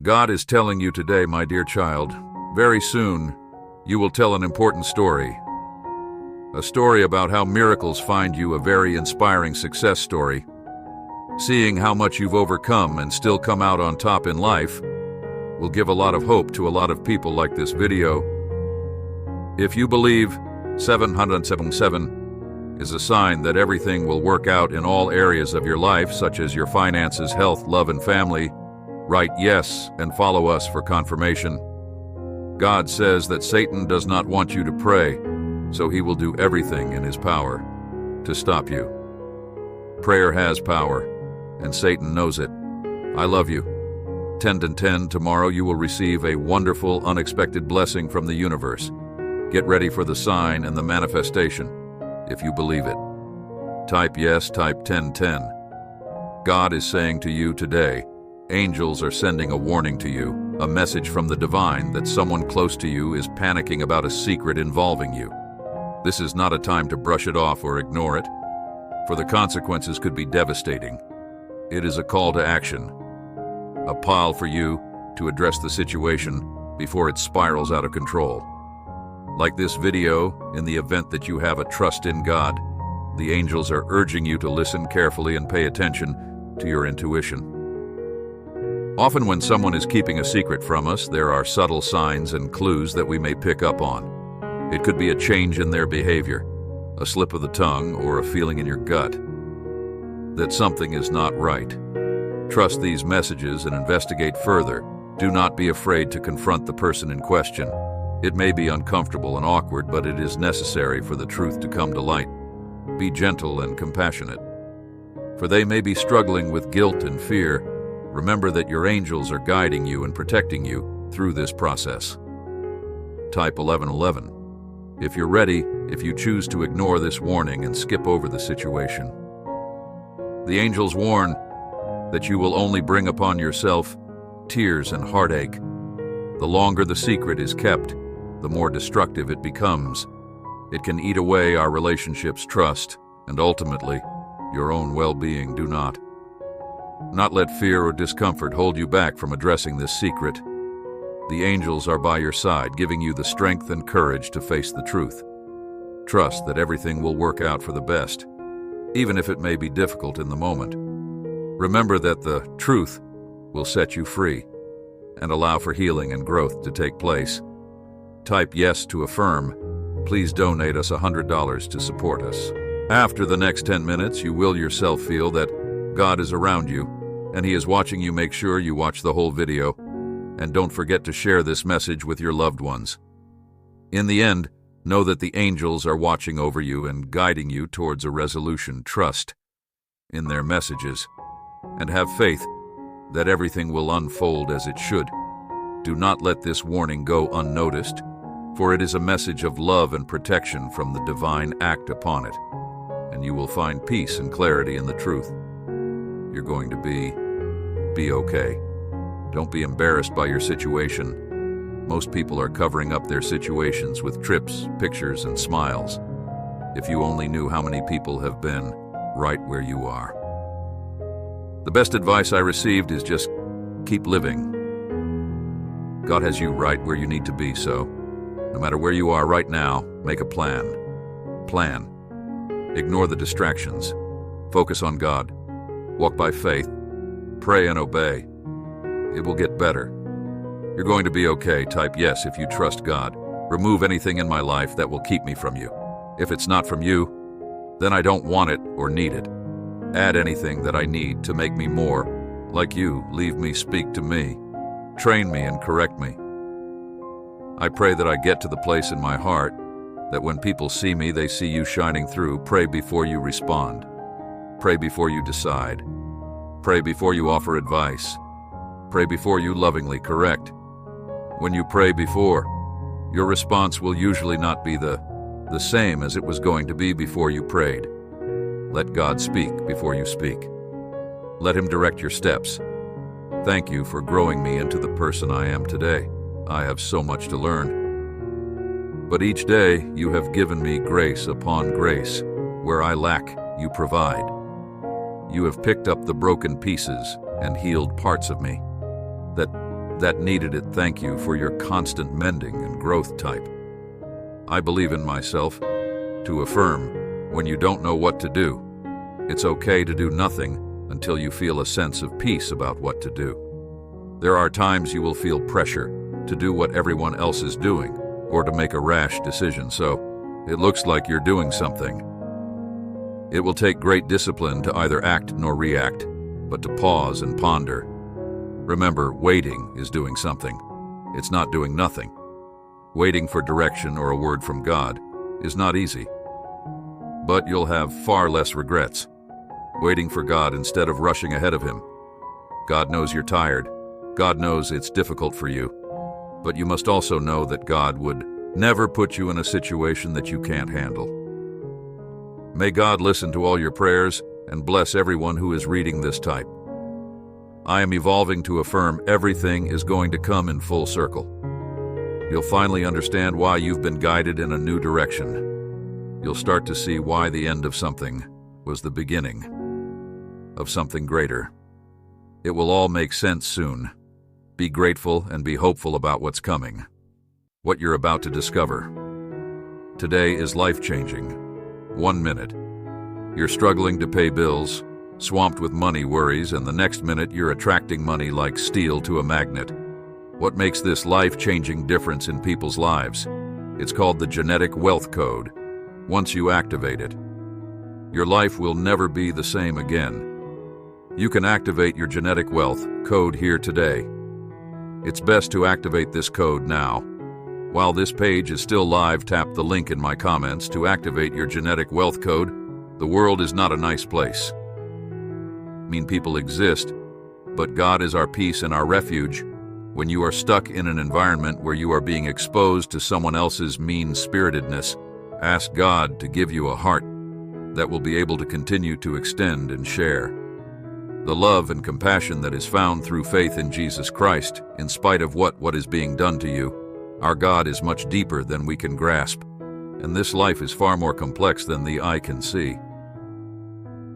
God is telling you today, my dear child, very soon you will tell an important story. A story about how miracles find you, a very inspiring success story. Seeing how much you've overcome and still come out on top in life will give a lot of hope to a lot of people like this video. If you believe 777 is a sign that everything will work out in all areas of your life, such as your finances, health, love, and family, write yes and follow us for confirmation. God says that Satan does not want you to pray, so he will do everything in his power to stop you. Prayer has power, and Satan knows it. I love you. 10 and 10, tomorrow you will receive a wonderful, unexpected blessing from the universe. Get ready for the sign and the manifestation, if you believe it. Type yes, type 1010. God is saying to you today, angels are sending a warning to you, a message from the divine that someone close to you is panicking about a secret involving you. This is not a time to brush it off or ignore it, for the consequences could be devastating. It is a call to action, a pile for you to address the situation before it spirals out of control. Like this video, in the event that you have a trust in God, the angels are urging you to listen carefully and pay attention to your intuition. Often when someone is keeping a secret from us, there are subtle signs and clues that we may pick up on. It could be a change in their behavior, a slip of the tongue, or a feeling in your gut that something is not right. Trust these messages and investigate further. Do not be afraid to confront the person in question. It may be uncomfortable and awkward, but it is necessary for the truth to come to light. Be gentle and compassionate, for they may be struggling with guilt and fear. Remember that your angels are guiding you and protecting you through this process. Type 1111. If you're ready, if you choose to ignore this warning and skip over the situation. The angels warn that you will only bring upon yourself tears and heartache. The longer the secret is kept, the more destructive it becomes. It can eat away our relationships, trust, and ultimately, your own well-being. Do not let fear or discomfort hold you back from addressing this secret. The angels are by your side, giving you the strength and courage to face the truth. Trust that everything will work out for the best, even if it may be difficult in the moment. Remember that the truth will set you free and allow for healing and growth to take place. Type yes to affirm. Please donate us $100 to support us. After the next 10 minutes, you will yourself feel that God is around you and He is watching you. Make sure you watch the whole video and don't forget to share this message with your loved ones. In the end, know that the angels are watching over you and guiding you towards a resolution. Trust in their messages and have faith that everything will unfold as it should. Do not let this warning go unnoticed, for it is a message of love and protection from the divine. Act upon it, and you will find peace and clarity in the truth. You're going to be okay. Don't be embarrassed by your situation. Most people are covering up their situations with trips, pictures, and smiles. If you only knew how many people have been right where you are. The best advice I received is just keep living. God has you right where you need to be, so no matter where you are right now, make a plan. Plan. Ignore the distractions. Focus on God. Walk by faith. Pray and obey. It will get better. You're going to be okay. Type yes if you trust God. Remove anything in my life that will keep me from you. If it's not from you, then I don't want it or need it. Add anything that I need to make me more like you. Leave me, speak to me, train me and correct me. I pray that I get to the place in my heart that when people see me, they see you shining through. Pray before you respond. Pray before you decide. Pray before you offer advice. Pray before you lovingly correct. When you pray before, your response will usually not be the same as it was going to be before you prayed. Let God speak before you speak. Let Him direct your steps. Thank you for growing me into the person I am today. I have so much to learn. But each day you have given me grace upon grace. Where I lack, you provide. You have picked up the broken pieces and healed parts of me that That needed it. Thank you for your constant mending and growth type. I believe in myself. To affirm, when you don't know what to do, it's okay to do nothing until you feel a sense of peace about what to do. There are times you will feel pressure to do what everyone else is doing or to make a rash decision, so it looks like you're doing something. It will take great discipline to either act nor react, but to pause and ponder. Remember, waiting is doing something. It's not doing nothing. Waiting for direction or a word from God is not easy, but you'll have far less regrets waiting for God instead of rushing ahead of Him. God knows you're tired. God knows it's difficult for you, but you must also know that God would never put you in a situation that you can't handle. May God listen to all your prayers and bless everyone who is reading this type. I am evolving to affirm everything is going to come in full circle. You'll finally understand why you've been guided in a new direction. You'll start to see why the end of something was the beginning of something greater. It will all make sense soon. Be grateful and be hopeful about what's coming, what you're about to discover. Today is life-changing. 1 minute, you're struggling to pay bills, swamped with money worries, and the next minute you're attracting money like steel to a magnet. What makes this life-changing difference in people's lives? It's called the genetic wealth code. Once you activate it, your life will never be the same again. You can activate your genetic wealth code here today. It's best to activate this code now. While this page is still live, tap the link in my comments to activate your genetic wealth code. The world is not a nice place. Mean people exist, but God is our peace and our refuge. When you are stuck in an environment where you are being exposed to someone else's mean-spiritedness, ask God to give you a heart that will be able to continue to extend and share the love and compassion that is found through faith in Jesus Christ, in spite of what is being done to you. Our God is much deeper than we can grasp, and this life is far more complex than the eye can see.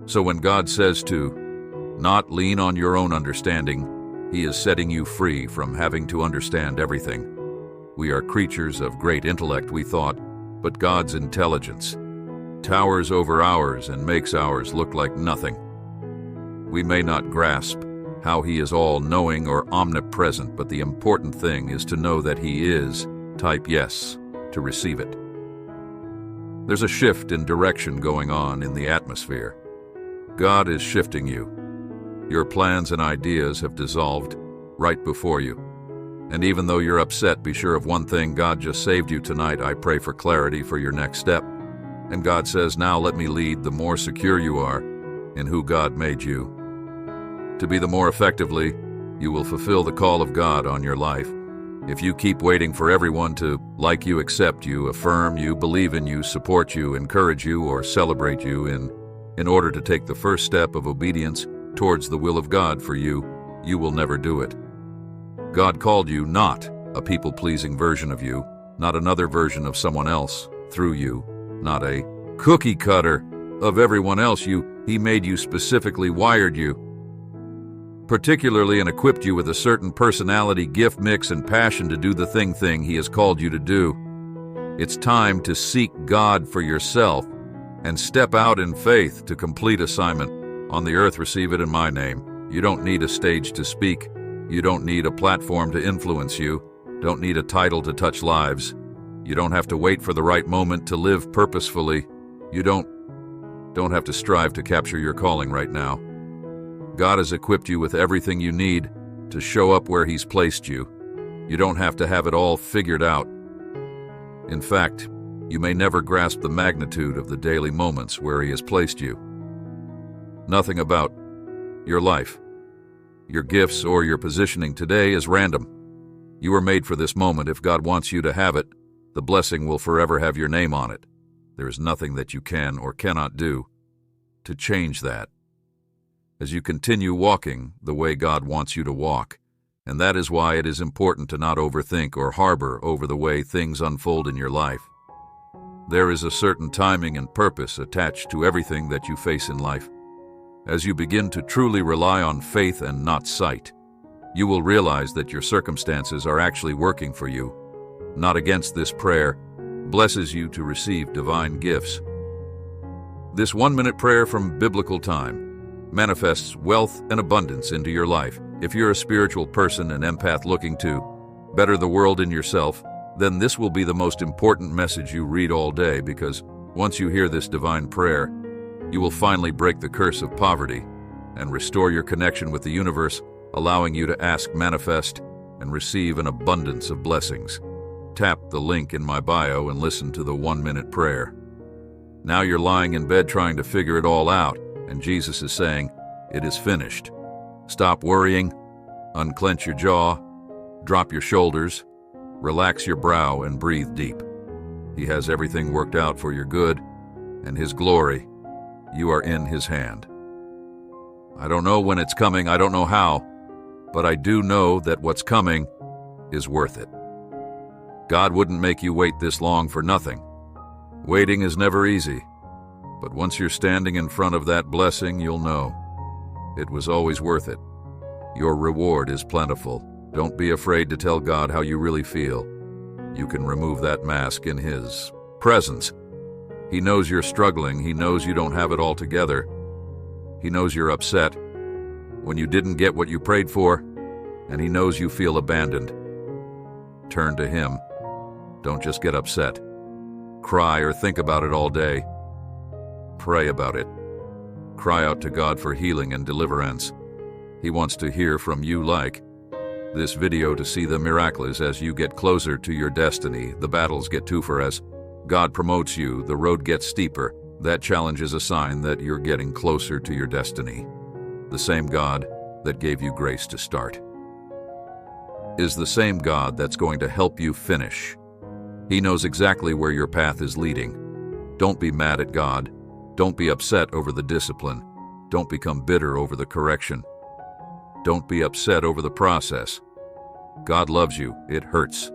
So when God says to not lean on your own understanding, He is setting you free from having to understand everything. We are creatures of great intellect, we thought, but God's intelligence towers over ours and makes ours look like nothing. We may not grasp how He is all-knowing or omnipresent, but the important thing is to know that He is. Type yes to receive it. There's a shift in direction going on in the atmosphere. God is shifting you. Your plans and ideas have dissolved right before you. And even though you're upset, be sure of one thing: God just saved you tonight. I pray for clarity for your next step. And God says, now let me lead. The more secure you are in who God made you to be, the more effectively you will fulfill the call of God on your life. If you keep waiting for everyone to like you, accept you, affirm you, believe in you, support you, encourage you, or celebrate you in order to take the first step of obedience towards the will of God for you, you will never do it. God called you not a people-pleasing version of you, not another version of someone else through you, not a cookie cutter of everyone else. He made you specifically, wired you particularly, and equipped you with a certain personality, gift mix, and passion to do the thing He has called you to do. It's time to seek God for yourself and step out in faith to complete assignment on the earth. Receive it in my name. You don't need a stage to speak. You don't need a platform to influence you. Don't need a title to touch lives. You don't have to wait for the right moment to live purposefully. You don't have to strive to capture your calling right now. God has equipped you with everything you need to show up where He's placed you. You don't have to have it all figured out. In fact, you may never grasp the magnitude of the daily moments where He has placed you. Nothing about your life, your gifts, or your positioning today is random. You were made for this moment. If God wants you to have it, the blessing will forever have your name on it. There is nothing that you can or cannot do to change that. As you continue walking the way God wants you to walk, and that is why it is important to not overthink or harbor over the way things unfold in your life. There is a certain timing and purpose attached to everything that you face in life. As you begin to truly rely on faith and not sight, You will realize that your circumstances are actually working for you, not against. This prayer blesses you to receive divine gifts. This 1-minute prayer from biblical time manifests wealth and abundance into your life. If you're a spiritual person and empath looking to better the world and yourself, then this will be the most important message you read all day, because once you hear this divine prayer, you will finally break the curse of poverty and restore your connection with the universe, allowing you to ask, manifest, and receive an abundance of blessings. Tap the link in my bio and listen to the 1-minute prayer. Now you're lying in bed trying to figure it all out, and Jesus is saying, "It is finished." Stop worrying, unclench your jaw, drop your shoulders, relax your brow, and breathe deep. He has everything worked out for your good and His glory. You are in His hand. I don't know when it's coming, I don't know how, but I do know that what's coming is worth it. God wouldn't make you wait this long for nothing. Waiting is never easy, but once you're standing in front of that blessing, you'll know it was always worth it. Your reward is plentiful. Don't be afraid to tell God how you really feel. You can remove that mask in His presence. He knows you're struggling. He knows you don't have it all together. He knows you're upset when you didn't get what you prayed for, and He knows you feel abandoned. Turn to Him. Don't just get upset. Cry or think about it all day. Pray about it. Cry out to God for healing and deliverance. He wants to hear from you. Like this video to see the miracles as you get closer to your destiny. The battles get tougher as God promotes you. The road gets steeper. That challenge is a sign that you're getting closer to your destiny. The same God that gave you grace to start is the same God that's going to help you finish. He knows exactly where your path is leading. Don't be mad at God. Don't be upset over the discipline. Don't become bitter over the correction. Don't be upset over the process. God loves you. It hurts.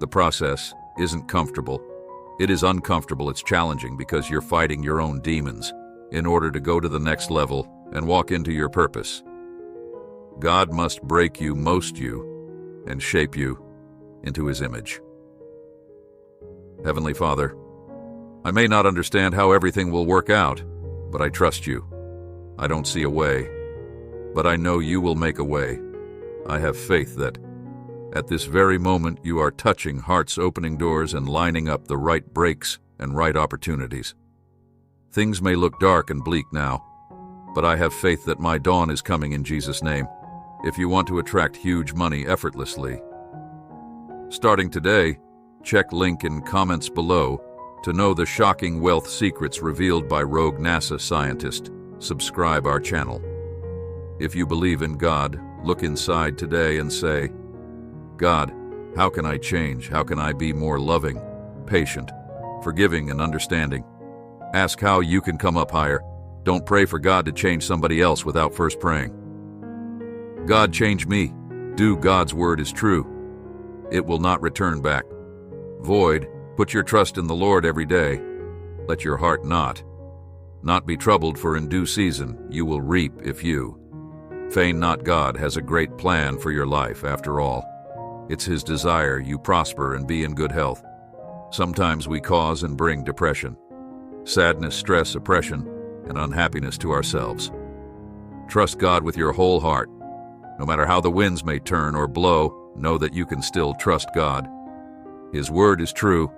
The process isn't comfortable. It is uncomfortable. It's challenging because you're fighting your own demons in order to go to the next level and walk into your purpose. God must break you, most you, and shape you into His image. Heavenly Father, I may not understand how everything will work out, but I trust you. I don't see a way, but I know you will make a way. I have faith that at this very moment you are touching hearts, opening doors, and lining up the right breaks and right opportunities. Things may look dark and bleak now, but I have faith that my dawn is coming in Jesus' name. If you want to attract huge money effortlessly, starting today, check link in comments below to know the shocking wealth secrets revealed by rogue NASA scientist. Subscribe our channel. If you believe in God, look inside today and say, God, how can I change? How can I be more loving, patient, forgiving, and understanding? Ask how you can come up higher. Don't pray for God to change somebody else without first praying. God, change me. Do. God's word is true. It will not return back void. Put your trust in the Lord every day. Let your heart not be troubled, for in due season you will reap if you feign not. God has a great plan for your life. After all, it's His desire you prosper and be in good health. Sometimes we cause and bring depression, sadness, stress, oppression, and unhappiness to ourselves. Trust God with your whole heart. No matter how the winds may turn or blow, know that you can still trust God. His word is true,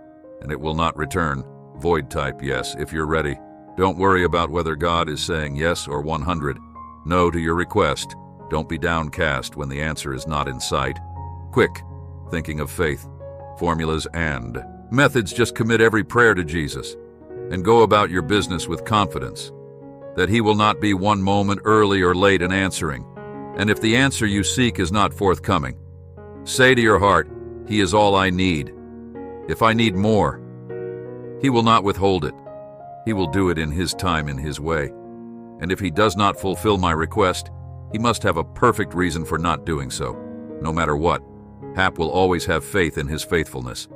and it will not return void. Type yes if you're ready. Don't worry about whether God is saying yes or 100 no to your request. Don't be downcast when the answer is not in sight. Quick thinking of faith, formulas, and methods. Just commit every prayer to Jesus and go about your business with confidence that He will not be one moment early or late in answering. And if the answer you seek is not forthcoming, say to your heart, He is all I need. If I need more, He will not withhold it. He will do it in His time, in His way. And if He does not fulfill my request, He must have a perfect reason for not doing so. No matter what, Hap will always have faith in His faithfulness.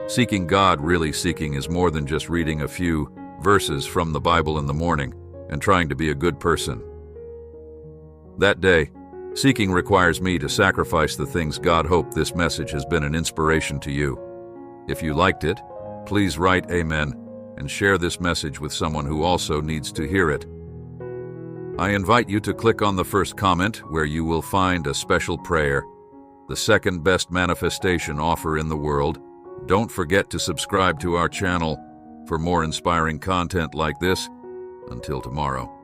Seeking God, really seeking, is more than just reading a few verses from the Bible in the morning and trying to be a good person. That day, Seeking requires me to sacrifice the things God. Hope this message has been an inspiration to you. If you liked it, please write Amen and share this message with someone who also needs to hear it. I invite you to click on the first comment where you will find a special prayer, the second best manifestation offer in the world. Don't forget to subscribe to our channel for more inspiring content like this. Until tomorrow.